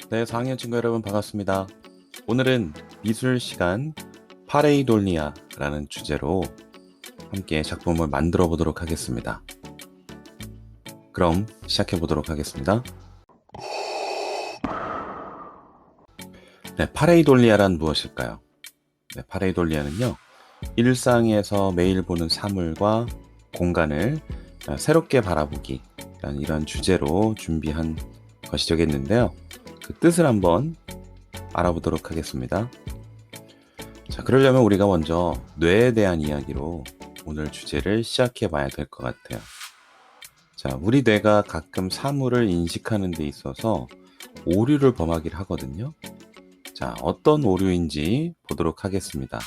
네, 4학년 친구 여러분 반갑습니다. 오늘은 미술 시간 파레이돌리아라는 주제로 함께 작품을 만들어 보도록 하겠습니다. 그럼 시작해 보도록 하겠습니다. 네, 파레이돌리아란 무엇일까요? 네, 파레이돌리아는요, 일상에서 매일 보는 사물과 공간을 새롭게 바라보기라는 이런 주제로 준비한 것이 되겠는데요. 그 뜻을 한번 알아보도록 하겠습니다. 자, 그러려면 우리가 먼저 뇌에 대한 이야기로 오늘 주제를 시작해 봐야 될 것 같아요. 자, 우리 뇌가 가끔 사물을 인식하는 데 있어서 오류를 범하기를 하거든요. 자, 어떤 오류인지 보도록 하겠습니다.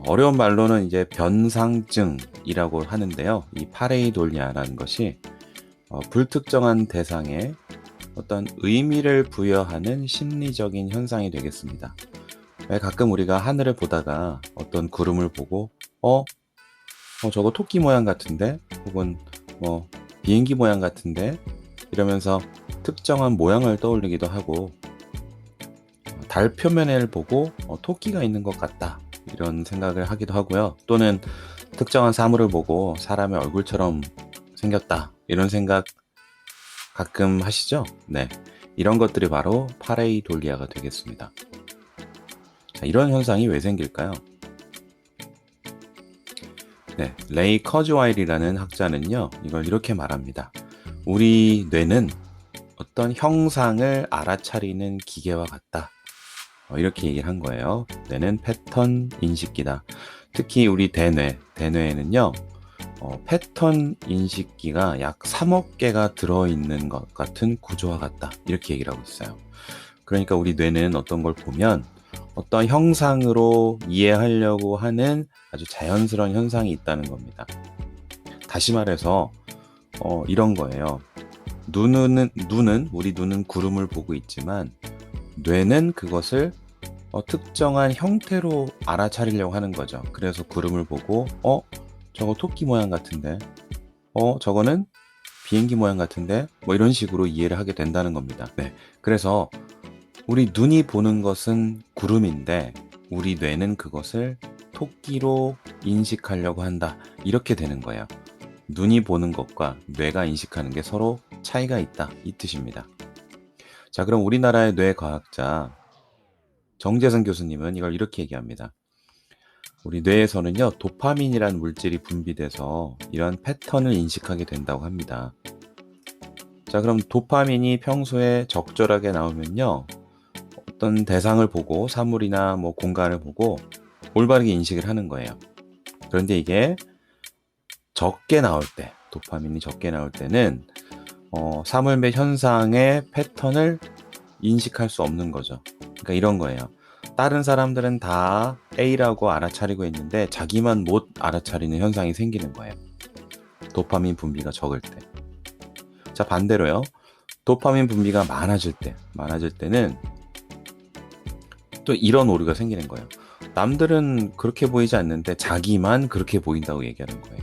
어려운 말로는 이제 변상증이라고 하는데요. 이 파레이돌리아라는 것이 불특정한 대상에 어떤 의미를 부여하는 심리적인 현상이 되겠습니다. 왜 가끔 우리가 하늘을 보다가 어떤 구름을 보고 저거 토끼 모양 같은데, 혹은 뭐 비행기 모양 같은데, 이러면서 특정한 모양을 떠올리기도 하고, 달 표면을 보고 토끼가 있는 것 같다, 이런 생각을 하기도 하고요. 또는 특정한 사물을 보고 사람의 얼굴처럼 생겼다, 이런 생각 가끔 하시죠? 네, 이런 것들이 바로 파레이돌리아가 되겠습니다. 자, 이런 현상이 왜 생길까요? 네, 레이 커즈와일이라는 학자는요, 이걸 이렇게 말합니다. 우리 뇌는 어떤 형상을 알아차리는 기계와 같다. 이렇게 얘기를 한 거예요. 뇌는 패턴 인식기다. 특히 우리 대뇌에는요, 패턴 인식기가 약 3억 개가 들어있는 것 같은 구조와 같다. 이렇게 얘기를 하고 있어요. 그러니까 우리 뇌는 어떤 걸 보면 어떤 형상으로 이해하려고 하는 아주 자연스러운 현상이 있다는 겁니다. 다시 말해서 이런 거예요. 우리 눈은 구름을 보고 있지만 뇌는 그것을 특정한 형태로 알아차리려고 하는 거죠. 그래서 구름을 보고 저거 토끼 모양 같은데, 저거는 비행기 모양 같은데, 뭐 이런 식으로 이해를 하게 된다는 겁니다. 네, 그래서 우리 눈이 보는 것은 구름인데 우리 뇌는 그것을 토끼로 인식하려고 한다, 이렇게 되는 거예요. 눈이 보는 것과 뇌가 인식하는 게 서로 차이가 있다, 이 뜻입니다. 자, 그럼 우리나라의 뇌과학자 정재승 교수님은 이걸 이렇게 얘기합니다. 우리 뇌에서는요, 도파민이라는 물질이 분비돼서 이런 패턴을 인식하게 된다고 합니다. 자, 그럼 도파민이 평소에 적절하게 나오면요, 어떤 대상을 보고 사물이나 뭐 공간을 보고 올바르게 인식을 하는 거예요. 그런데 이게 적게 나올 때, 도파민이 적게 나올 때는 사물 및 현상의 패턴을 인식할 수 없는 거죠. 그러니까 이런 거예요. 다른 사람들은 다 A라고 알아차리고 있는데 자기만 못 알아차리는 현상이 생기는 거예요. 도파민 분비가 적을 때. 자, 반대로요. 도파민 분비가 많아질 때는 또 이런 오류가 생기는 거예요. 남들은 그렇게 보이지 않는데 자기만 그렇게 보인다고 얘기하는 거예요.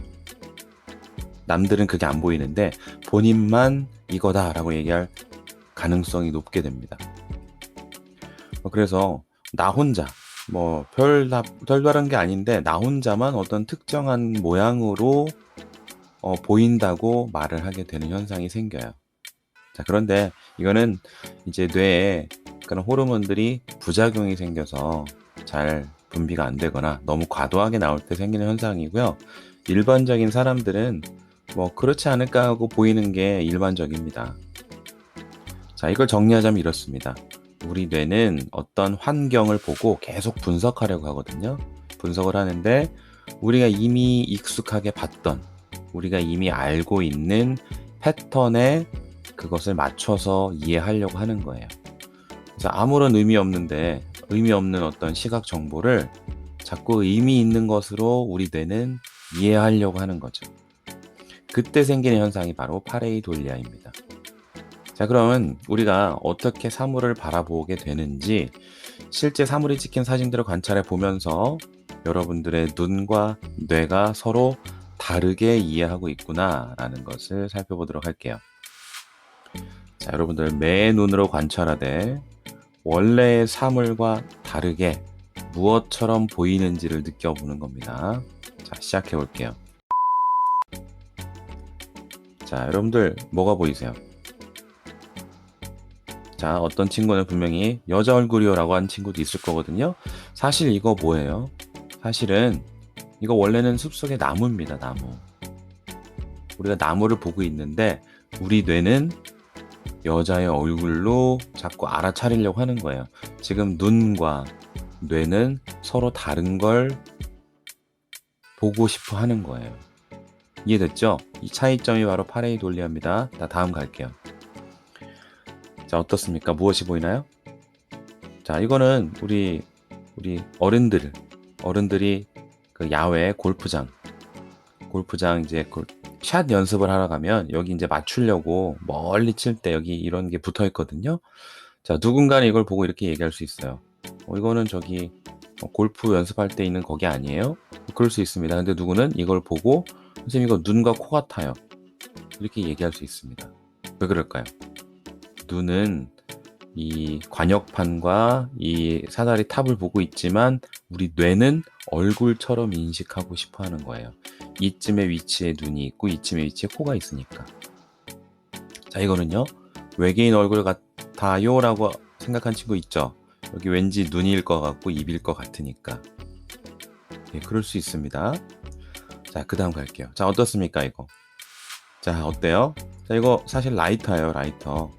남들은 그게 안 보이는데 본인만 이거다라고 얘기할 가능성이 높게 됩니다. 그래서 나 혼자 별다른 게 아닌데 나 혼자만 어떤 특정한 모양으로 보인다고 말을 하게 되는 현상이 생겨요. 자, 그런데 이거는 이제 뇌에 그런 호르몬들이 부작용이 생겨서 잘 분비가 안 되거나 너무 과도하게 나올 때 생기는 현상이고요. 일반적인 사람들은 뭐 그렇지 않을까 하고 보이는 게 일반적입니다. 자, 이걸 정리하자면 이렇습니다. 우리 뇌는 어떤 환경을 보고 계속 분석하려고 하거든요. 분석을 하는데 우리가 이미 익숙하게 봤던, 우리가 이미 알고 있는 패턴에 그것을 맞춰서 이해하려고 하는 거예요. 그래서 아무런 의미 없는 어떤 시각 정보를 자꾸 의미 있는 것으로 우리 뇌는 이해하려고 하는 거죠. 그때 생기는 현상이 바로 파레이돌리아입니다. 자, 그러면 우리가 어떻게 사물을 바라보게 되는지 실제 사물이 찍힌 사진들을 관찰해 보면서 여러분들의 눈과 뇌가 서로 다르게 이해하고 있구나라는 것을 살펴보도록 할게요. 자, 여러분들 매 눈으로 관찰하되 원래의 사물과 다르게 무엇처럼 보이는지를 느껴보는 겁니다. 자, 시작해 볼게요. 자, 여러분들 뭐가 보이세요? 자, 어떤 친구는 분명히 여자 얼굴이요 라고 하는 친구도 있을 거거든요. 사실 이거 뭐예요? 사실은 이거 원래는 숲속의 나무입니다. 나무. 우리가 나무를 보고 있는데 우리 뇌는 여자의 얼굴로 자꾸 알아차리려고 하는 거예요. 지금 눈과 뇌는 서로 다른 걸 보고 싶어 하는 거예요. 이해됐죠? 이 차이점이 바로 파레이돌리아입니다. 다음 갈게요. 자, 어떻습니까? 무엇이 보이나요? 자, 이거는 우리 어른들이 그 야외 골프장 이제 샷 연습을 하러 가면 여기 이제 맞추려고 멀리 칠 때 여기 이런 게 붙어 있거든요. 자, 누군가는 이걸 보고 이렇게 얘기할 수 있어요. 이거는 저기 골프 연습할 때 있는 거기 아니에요? 그럴 수 있습니다. 근데 누구는 이걸 보고 선생님 이거 눈과 코 같아요. 이렇게 얘기할 수 있습니다. 왜 그럴까요? 눈은 이 관역판과 이 사다리 탑을 보고 있지만 우리 뇌는 얼굴처럼 인식하고 싶어 하는 거예요. 이쯤의 위치에 눈이 있고 이쯤의 위치에 코가 있으니까. 자, 이거는요. 외계인 얼굴 같아요 라고 생각한 친구 있죠? 여기 왠지 눈일 것 같고 입일 것 같으니까. 네, 그럴 수 있습니다. 자, 그 다음 갈게요. 자, 어떻습니까 이거? 자, 어때요? 자, 이거 사실 라이터예요. 라이터.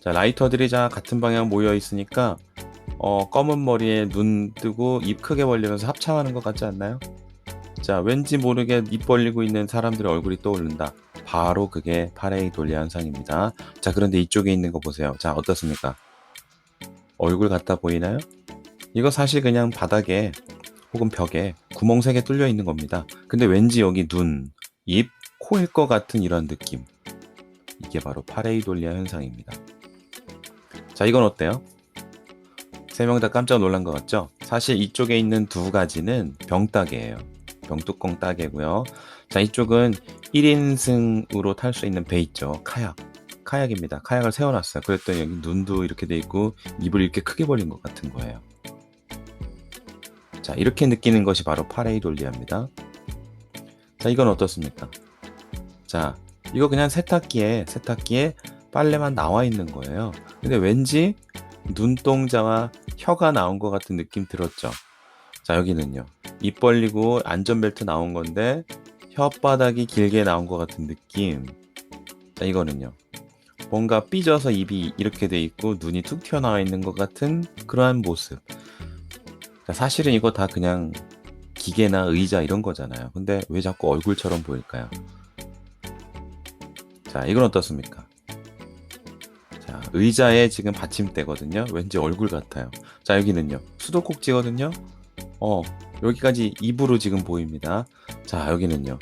자, 라이터들이 같은 방향 모여 있으니까 검은 머리에 눈 뜨고 입 크게 벌리면서 합창하는 것 같지 않나요? 자, 왠지 모르게 입 벌리고 있는 사람들의 얼굴이 떠오른다. 바로 그게 파레이돌리아 현상입니다. 자, 그런데 이쪽에 있는 거 보세요. 자, 어떻습니까? 얼굴 같아 보이나요? 이거 사실 그냥 바닥에 혹은 벽에 구멍 3개 뚫려 있는 겁니다. 근데 왠지 여기 눈, 입, 코일 것 같은 이런 느낌. 이게 바로 파레이돌리아 현상입니다. 자, 이건 어때요? 3명 다 깜짝 놀란 것 같죠? 사실 이쪽에 있는 2가지는 병따개예요. 병뚜껑 따개고요. 자, 이쪽은 1인승으로 탈 수 있는 배 있죠. 카약입니다. 카약을 세워놨어요. 그랬더니 여기 눈도 이렇게 돼 있고 입을 이렇게 크게 벌린 것 같은 거예요. 자, 이렇게 느끼는 것이 바로 파레이돌리아입니다. 자, 이건 어떻습니까? 자, 이거 그냥 세탁기에 빨래만 나와 있는 거예요. 근데 왠지 눈동자와 혀가 나온 것 같은 느낌 들었죠? 자, 여기는요. 입 벌리고 안전벨트 나온 건데 혓바닥이 길게 나온 것 같은 느낌. 자, 이거는요. 뭔가 삐져서 입이 이렇게 돼 있고 눈이 툭 튀어나와 있는 것 같은 그러한 모습. 자, 사실은 이거 다 그냥 기계나 의자 이런 거잖아요. 근데 왜 자꾸 얼굴처럼 보일까요? 자, 이건 어떻습니까? 자, 의자에 지금 받침대거든요. 왠지 얼굴 같아요. 자, 여기는요. 수도꼭지거든요. 여기까지 입으로 지금 보입니다. 자, 여기는요.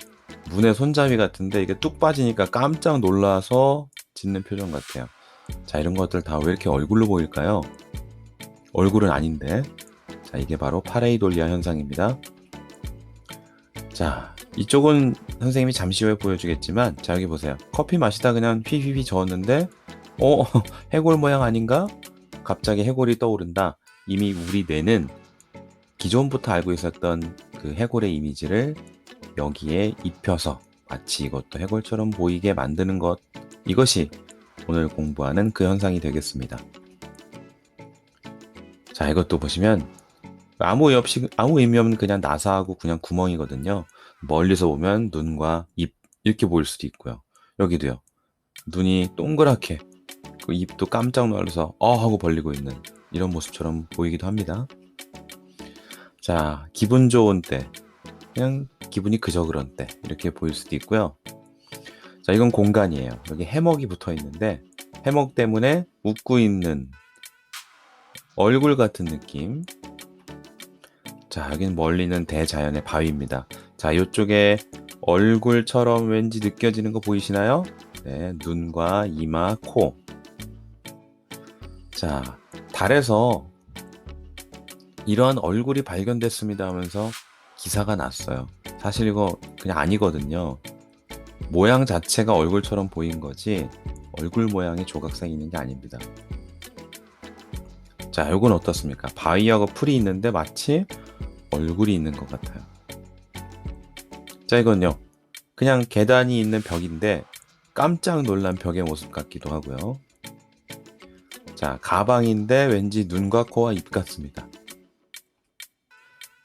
문의 손잡이 같은데 이게 뚝 빠지니까 깜짝 놀라서 짓는 표정 같아요. 자, 이런 것들 다 왜 이렇게 얼굴로 보일까요? 얼굴은 아닌데. 자, 이게 바로 파레이돌리아 현상입니다. 자, 이쪽은 선생님이 잠시 후에 보여주겠지만, 자, 여기 보세요. 커피 마시다 그냥 휘휘휘 저었는데 해골 모양 아닌가? 갑자기 해골이 떠오른다. 이미 우리 뇌는 기존부터 알고 있었던 그 해골의 이미지를 여기에 입혀서 마치 이것도 해골처럼 보이게 만드는 것. 이것이 오늘 공부하는 그 현상이 되겠습니다. 자, 이것도 보시면 아무 의미 없는 그냥 나사하고 그냥 구멍이거든요. 멀리서 보면 눈과 입 이렇게 보일 수도 있고요. 여기도요. 눈이 동그랗게 그 입도 깜짝 놀라서 하고 벌리고 있는 이런 모습처럼 보이기도 합니다. 자, 기분 좋은 때, 그냥 기분이 그저 그런 때 이렇게 보일 수도 있고요. 자, 이건 공간이에요. 여기 해먹이 붙어 있는데 해먹 때문에 웃고 있는 얼굴 같은 느낌. 자, 여기는 멀리는 대자연의 바위입니다. 자, 이쪽에 얼굴처럼 왠지 느껴지는 거 보이시나요? 네, 눈과 이마, 코. 자, 달에서 이런 얼굴이 발견됐습니다 하면서 기사가 났어요. 사실 이거 그냥 아니거든요. 모양 자체가 얼굴처럼 보인 거지 얼굴 모양의 조각상이 있는 게 아닙니다. 자, 요건 어떻습니까? 바위하고 풀이 있는데 마치 얼굴이 있는 것 같아요. 자, 이건요. 그냥 계단이 있는 벽인데 깜짝 놀란 벽의 모습 같기도 하고요. 자, 가방인데 왠지 눈과 코와 입 같습니다.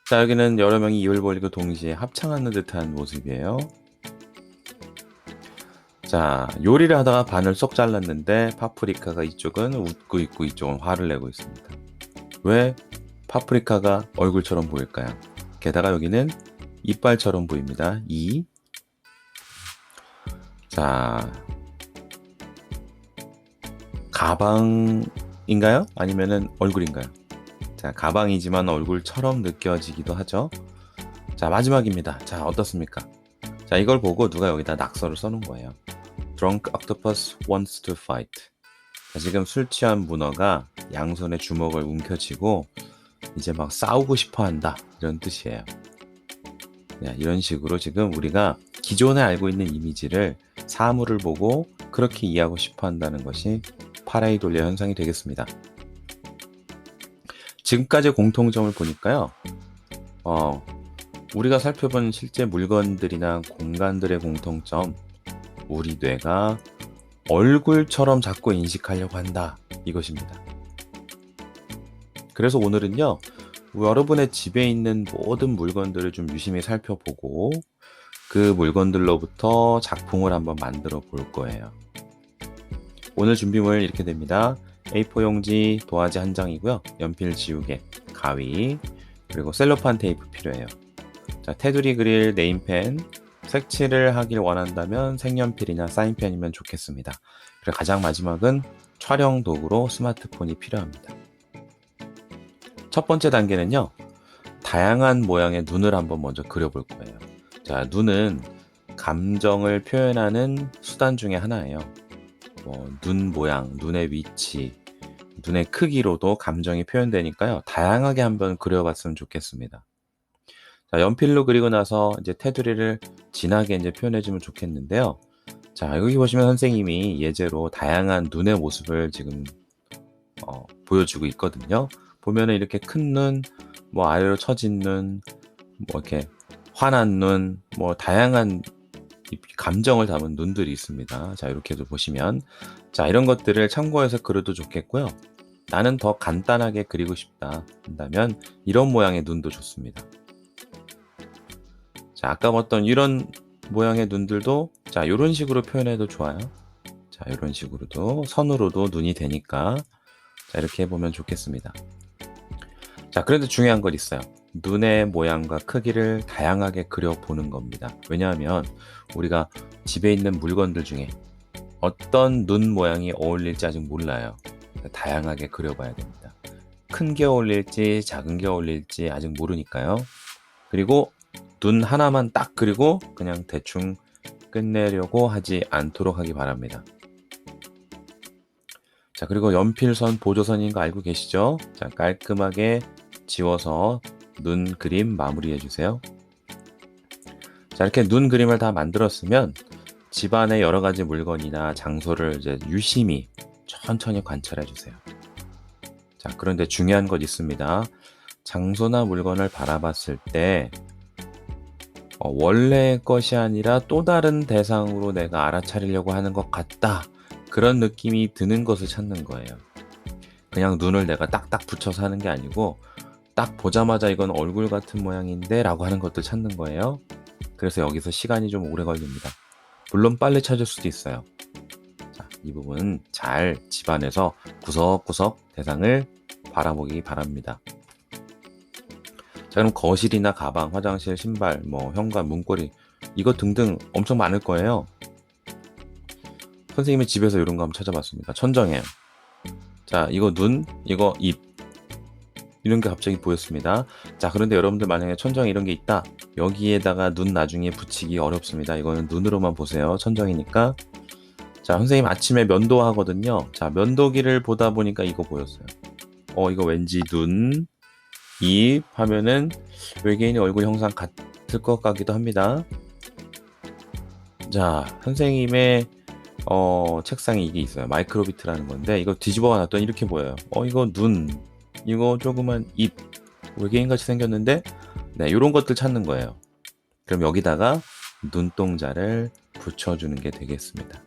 자, 여기는 여러 명이 입을 벌리고 동시에 합창하는 듯한 모습이에요. 자, 요리를 하다가 반을 쏙 잘랐는데 파프리카가 이쪽은 웃고 있고 이쪽은 화를 내고 있습니다. 왜 파프리카가 얼굴처럼 보일까요? 게다가 여기는 이빨처럼 보입니다. 자, 가방인가요? 아니면은 얼굴인가요? 자, 가방이지만 얼굴처럼 느껴지기도 하죠. 자, 마지막입니다. 자, 어떻습니까? 자, 이걸 보고 누가 여기다 낙서를 써놓은 거예요. Drunk octopus wants to fight. 자, 지금 술 취한 문어가 양손에 주먹을 움켜쥐고 이제 막 싸우고 싶어 한다. 이런 뜻이에요. 자, 이런 식으로 지금 우리가 기존에 알고 있는 이미지를 사물을 보고 그렇게 이해하고 싶어 한다는 것이 파라이돌리아 현상이 되겠습니다. 지금까지 공통점을 보니까요. 우리가 살펴본 실제 물건들이나 공간들의 공통점, 우리 뇌가 얼굴처럼 자꾸 인식하려고 한다. 이것입니다. 그래서 오늘은요. 여러분의 집에 있는 모든 물건들을 좀 유심히 살펴보고 그 물건들로부터 작품을 한번 만들어 볼 거예요. 오늘 준비물 이렇게 됩니다. A4 용지, 도화지 한 장이고요. 연필 지우개, 가위, 그리고 셀로판 테이프 필요해요. 자, 테두리 그릴 네임펜, 색칠을 하길 원한다면 색연필이나 사인펜이면 좋겠습니다. 그리고 가장 마지막은 촬영 도구로 스마트폰이 필요합니다. 첫 번째 단계는요. 다양한 모양의 눈을 한번 먼저 그려볼 거예요. 자, 눈은 감정을 표현하는 수단 중에 하나예요. 눈 모양, 눈의 위치, 눈의 크기로도 감정이 표현되니까요. 다양하게 한번 그려봤으면 좋겠습니다. 자, 연필로 그리고 나서 이제 테두리를 진하게 이제 표현해주면 좋겠는데요. 자, 여기 보시면 선생님이 예제로 다양한 눈의 모습을 지금 보여주고 있거든요. 보면은 이렇게 큰 눈, 뭐 아래로 처진 눈, 뭐 이렇게 환한 눈, 뭐 다양한 감정을 담은 눈들이 있습니다. 자, 이렇게도 보시면 자, 이런 것들을 참고해서 그려도 좋겠고요. 나는 더 간단하게 그리고 싶다 한다면 이런 모양의 눈도 좋습니다. 자, 아까 봤던 이런 모양의 눈들도 자, 이런 식으로 표현해도 좋아요. 자, 이런 식으로도 선으로도 눈이 되니까 자, 이렇게 해보면 좋겠습니다. 자, 그래도 중요한 것 있어요. 눈의 모양과 크기를 다양하게 그려보는 겁니다. 왜냐하면 우리가 집에 있는 물건들 중에 어떤 눈 모양이 어울릴지 아직 몰라요. 다양하게 그려봐야 됩니다. 큰 게 어울릴지 작은 게 어울릴지 아직 모르니까요. 그리고 눈 하나만 딱 그리고 그냥 대충 끝내려고 하지 않도록 하기 바랍니다. 자, 그리고 연필선 보조선인 거 알고 계시죠? 자, 깔끔하게 지워서 눈 그림 마무리해 주세요. 자, 이렇게 눈 그림을 다 만들었으면 집안의 여러 가지 물건이나 장소를 이제 유심히 천천히 관찰해 주세요. 자, 그런데 중요한 것 있습니다. 장소나 물건을 바라봤을 때 원래의 것이 아니라 또 다른 대상으로 내가 알아차리려고 하는 것 같다. 그런 느낌이 드는 것을 찾는 거예요. 그냥 눈을 내가 딱딱 붙여서 하는 게 아니고 딱 보자마자 이건 얼굴 같은 모양인데 라고 하는 것들 찾는 거예요. 그래서 여기서 시간이 좀 오래 걸립니다. 물론 빨리 찾을 수도 있어요. 자, 이 부분 잘 집안에서 구석구석 대상을 바라보기 바랍니다. 자, 그럼 거실이나 가방, 화장실, 신발, 뭐 현관, 문고리 이거 등등 엄청 많을 거예요. 선생님이 집에서 이런 거 한번 찾아봤습니다. 천정에요. 자, 이거 눈, 이거 입 이런 게 갑자기 보였습니다. 자, 그런데 여러분들 만약에 천정에 이런 게 있다. 여기에다가 눈 나중에 붙이기 어렵습니다. 이거는 눈으로만 보세요. 천정이니까. 자, 선생님 아침에 면도 하거든요. 자, 면도기를 보다 보니까 이거 보였어요. 이거 왠지 눈, 입 하면은 외계인의 얼굴 형상 같을 것 같기도 합니다. 자, 선생님의 책상에 이게 있어요. 마이크로비트라는 건데 이거 뒤집어 놨더니 이렇게 보여요. 이거 눈, 이거 조그만 입, 외계인같이 생겼는데 네, 요런 것들 찾는 거예요. 그럼 여기다가 눈동자를 붙여주는 게 되겠습니다.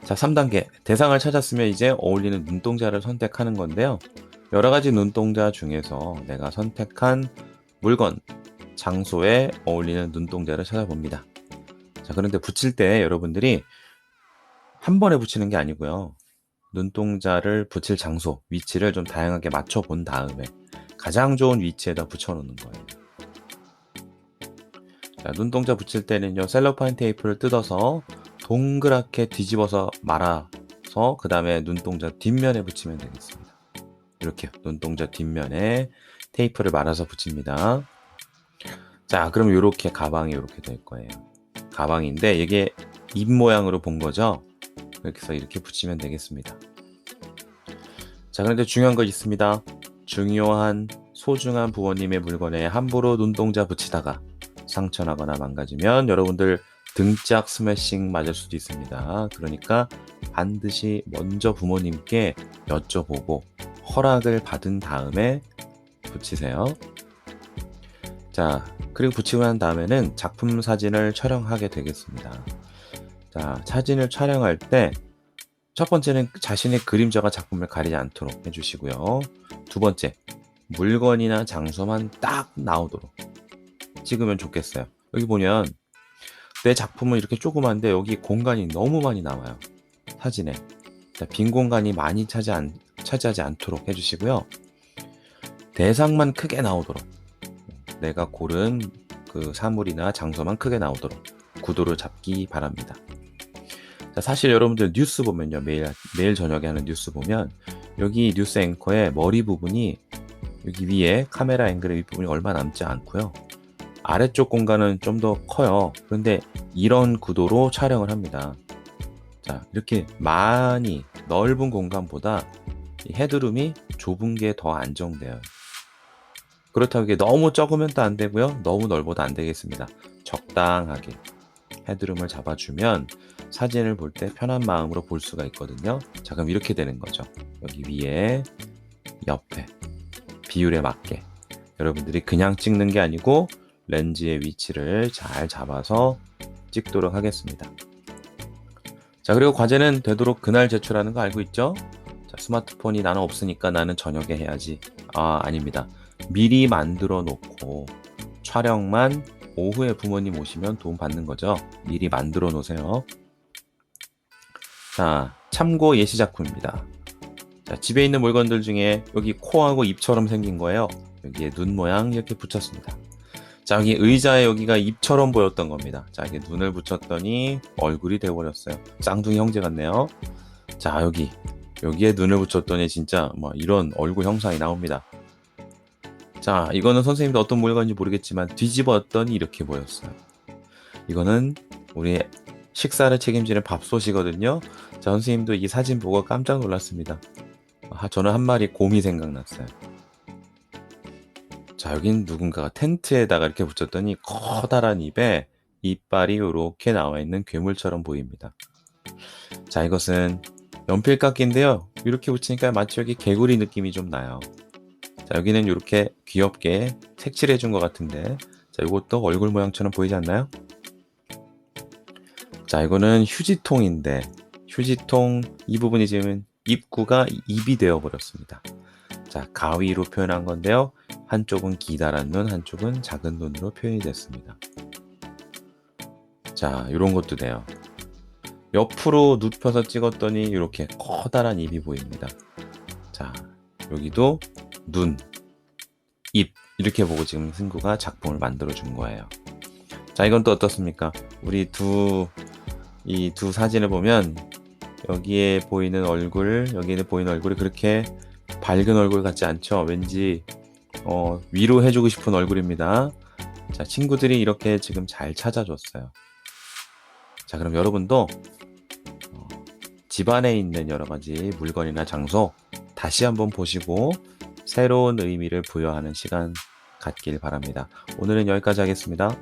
자, 3단계. 대상을 찾았으면 이제 어울리는 눈동자를 선택하는 건데요. 여러 가지 눈동자 중에서 내가 선택한 물건, 장소에 어울리는 눈동자를 찾아봅니다. 자, 그런데 붙일 때 여러분들이 한 번에 붙이는 게 아니고요. 눈동자를 붙일 장소, 위치를 좀 다양하게 맞춰 본 다음에 가장 좋은 위치에다 붙여 놓는 거예요. 자, 눈동자 붙일 때는요, 셀로파인 테이프를 뜯어서 동그랗게 뒤집어서 말아서 그 다음에 눈동자 뒷면에 붙이면 되겠습니다. 이렇게요. 눈동자 뒷면에 테이프를 말아서 붙입니다. 자, 그럼 이렇게 가방이 이렇게 될 거예요. 가방인데 이게 입 모양으로 본 거죠. 이렇게 해서 이렇게 붙이면 되겠습니다. 자, 그런데 중요한 거 있습니다. 중요한 소중한 부모님의 물건에 함부로 눈동자 붙이다가 상처나거나 망가지면 여러분들 등짝 스매싱 맞을 수도 있습니다. 그러니까 반드시 먼저 부모님께 여쭤보고 허락을 받은 다음에 붙이세요. 자, 그리고 붙이고 난 다음에는 작품 사진을 촬영하게 되겠습니다. 자, 사진을 촬영할 때 첫 번째는 자신의 그림자가 작품을 가리지 않도록 해주시고요. 두 번째, 물건이나 장소만 딱 나오도록 찍으면 좋겠어요. 여기 보면 내 작품은 이렇게 조그만데 여기 공간이 너무 많이 남아요. 사진에. 자, 빈 공간이 많이 차지하지 않도록 해주시고요. 대상만 크게 나오도록, 내가 고른 그 사물이나 장소만 크게 나오도록 구도를 잡기 바랍니다. 자, 사실 여러분들 뉴스 보면요, 매일 저녁에 하는 뉴스 보면 여기 뉴스 앵커의 머리 부분이 여기 위에 카메라 앵글의 윗부분이 얼마 남지 않고요. 아래쪽 공간은 좀 더 커요. 그런데 이런 구도로 촬영을 합니다. 자, 이렇게 많이 넓은 공간보다 이 헤드룸이 좁은 게 더 안정돼요. 그렇다고 이게 너무 적으면 또 안 되고요. 너무 넓어도 안 되겠습니다. 적당하게 헤드룸을 잡아주면 사진을 볼 때 편한 마음으로 볼 수가 있거든요. 자, 그럼 이렇게 되는 거죠. 여기 위에, 옆에 비율에 맞게 여러분들이 그냥 찍는 게 아니고 렌즈의 위치를 잘 잡아서 찍도록 하겠습니다. 자, 그리고 과제는 되도록 그날 제출하는 거 알고 있죠? 자, 스마트폰이 나는 없으니까 나는 저녁에 해야지. 아닙니다. 미리 만들어 놓고 촬영만 오후에 부모님 오시면 도움 받는 거죠. 미리 만들어 놓으세요. 자, 참고 예시 작품입니다. 자, 집에 있는 물건들 중에 여기 코하고 입처럼 생긴 거예요. 여기에 눈 모양 이렇게 붙였습니다. 자, 여기 의자에 여기가 입처럼 보였던 겁니다. 자, 이게 눈을 붙였더니 얼굴이 되어버렸어요. 쌍둥이 형제 같네요. 자, 여기에 눈을 붙였더니 진짜 뭐 이런 얼굴 형상이 나옵니다. 자, 이거는 선생님도 어떤 물건인지 모르겠지만 뒤집었더니 이렇게 보였어요. 이거는 우리 식사를 책임지는 밥솥이거든요. 자, 선생님도 이 사진 보고 깜짝 놀랐습니다. 저는 한 마리 곰이 생각났어요. 자, 여긴 누군가가 텐트에다가 이렇게 붙였더니 커다란 입에 이빨이 이렇게 나와 있는 괴물처럼 보입니다. 자, 이것은 연필깎이인데요. 이렇게 붙이니까 마치 여기 개구리 느낌이 좀 나요. 자, 여기는 이렇게 귀엽게 색칠해 준 것 같은데, 자, 이것도 얼굴 모양처럼 보이지 않나요? 자, 이거는 휴지통인데 휴지통 이 부분이 지금 입구가 입이 되어 버렸습니다. 자, 가위로 표현한 건데요. 한쪽은 기다란 눈, 한쪽은 작은 눈으로 표현이 됐습니다. 자, 이런 것도 돼요. 옆으로 눕혀서 찍었더니 이렇게 커다란 입이 보입니다. 자, 여기도 눈, 입 이렇게 보고 지금 승구가 작품을 만들어 준 거예요. 자, 이건 또 어떻습니까? 우리 이 두 사진을 보면 여기에 보이는 얼굴, 여기에 보이는 얼굴이 그렇게 밝은 얼굴 같지 않죠? 왠지 위로해주고 싶은 얼굴입니다. 자, 친구들이 이렇게 지금 잘 찾아줬어요. 자, 그럼 여러분도 집안에 있는 여러 가지 물건이나 장소 다시 한번 보시고 새로운 의미를 부여하는 시간 갖길 바랍니다. 오늘은 여기까지 하겠습니다.